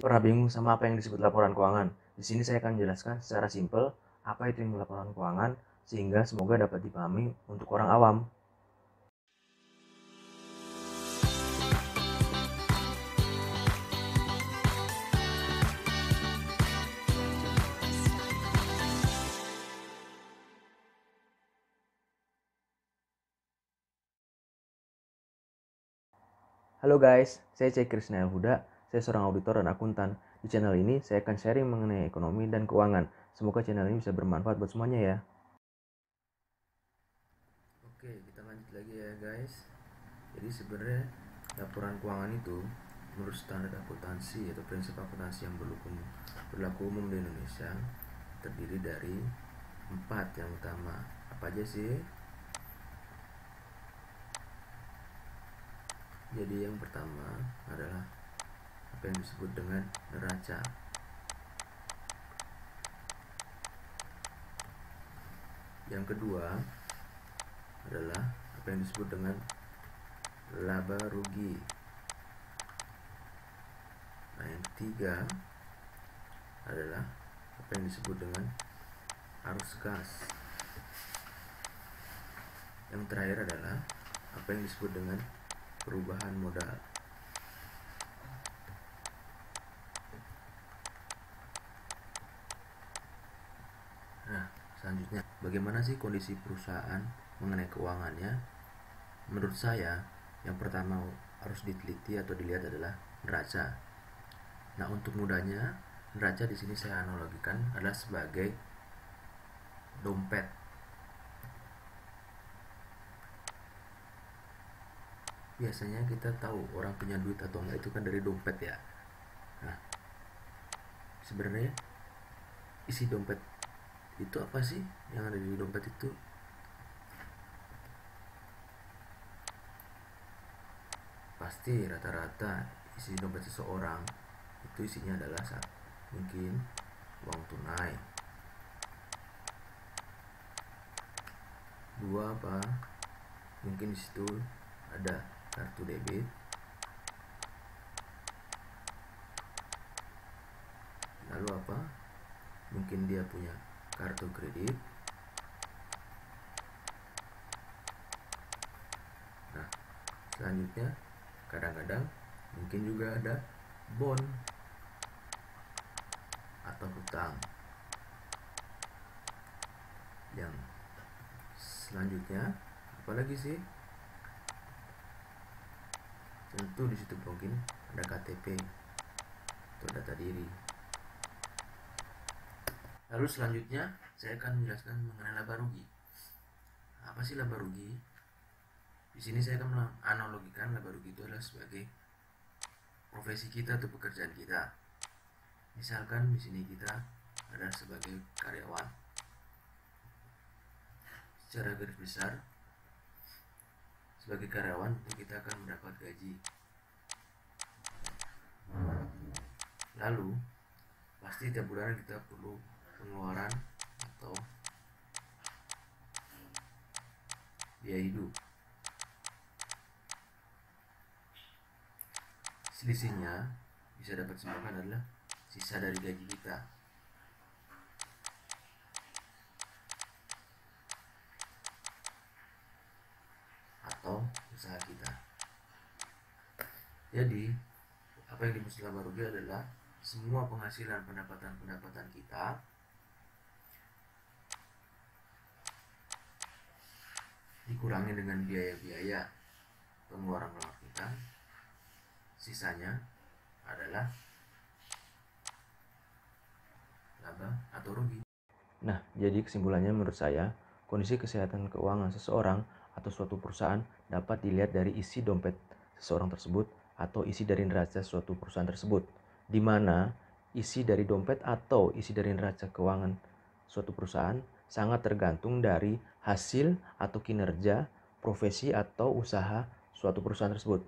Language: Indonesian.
Pernah bingung sama apa yang disebut laporan keuangan? Di sini saya akan menjelaskan secara simpel apa itu yang laporan keuangan sehingga semoga dapat dipahami untuk orang awam. Halo guys, saya Cek Krisna Huda. Saya seorang auditor dan akuntan. Di channel ini saya akan sharing mengenai ekonomi dan keuangan. Semoga channel ini bisa bermanfaat buat semuanya ya. Oke, kita lanjut lagi ya guys. Jadi sebenarnya laporan keuangan itu menurut standar akuntansi atau prinsip akuntansi yang berlaku umum di Indonesia terdiri dari 4 yang utama. Apa aja sih? Jadi yang pertama adalah apa yang disebut dengan neraca. Yang kedua adalah apa yang disebut dengan laba rugi. Nah, yang ketiga adalah apa yang disebut dengan arus kas. Yang terakhir adalah apa yang disebut dengan perubahan modal. Nah, selanjutnya, bagaimana sih kondisi perusahaan mengenai keuangannya? Menurut saya, yang pertama harus diteliti atau dilihat adalah neraca. Nah, untuk mudahnya, neraca di sini saya analogikan adalah sebagai dompet. Biasanya kita tahu orang punya duit atau enggak itu kan dari dompet ya. Nah, sebenarnya isi dompet itu apa sih yang ada di dompet itu? Pasti rata-rata isi dompet seseorang itu isinya adalah mungkin uang tunai. Dua apa? Mungkin di situ ada kartu debit. Lalu apa? Mungkin dia punya kartu kredit. Nah, selanjutnya kadang-kadang mungkin juga ada bond atau hutang. Yang selanjutnya apalagi sih? Tentu di situ mungkin ada KTP atau data diri. Lalu selanjutnya saya akan menjelaskan mengenai laba rugi. Apa sih laba rugi? Di sini saya akan menganalogikan laba rugi itu adalah sebagai profesi kita atau pekerjaan kita. Misalkan di sini kita adalah sebagai karyawan. Secara garis besar, sebagai karyawan kita akan mendapat gaji. Lalu pasti tiap bulan kita perlu pengeluaran atau biaya hidup. Selisihnya bisa dapat disebutkan adalah sisa dari gaji kita. Atau usaha kita. Jadi, apa yang dimaksud laba rugi adalah semua penghasilan pendapatan kita dikurangi dengan biaya-biaya pengeluaran kita, sisanya adalah laba atau rugi. Nah, jadi kesimpulannya menurut saya, kondisi kesehatan keuangan seseorang atau suatu perusahaan dapat dilihat dari isi dompet seseorang tersebut atau isi dari neraca suatu perusahaan tersebut, di mana isi dari dompet atau isi dari neraca keuangan suatu perusahaan sangat tergantung dari hasil atau kinerja profesi atau usaha suatu perusahaan tersebut.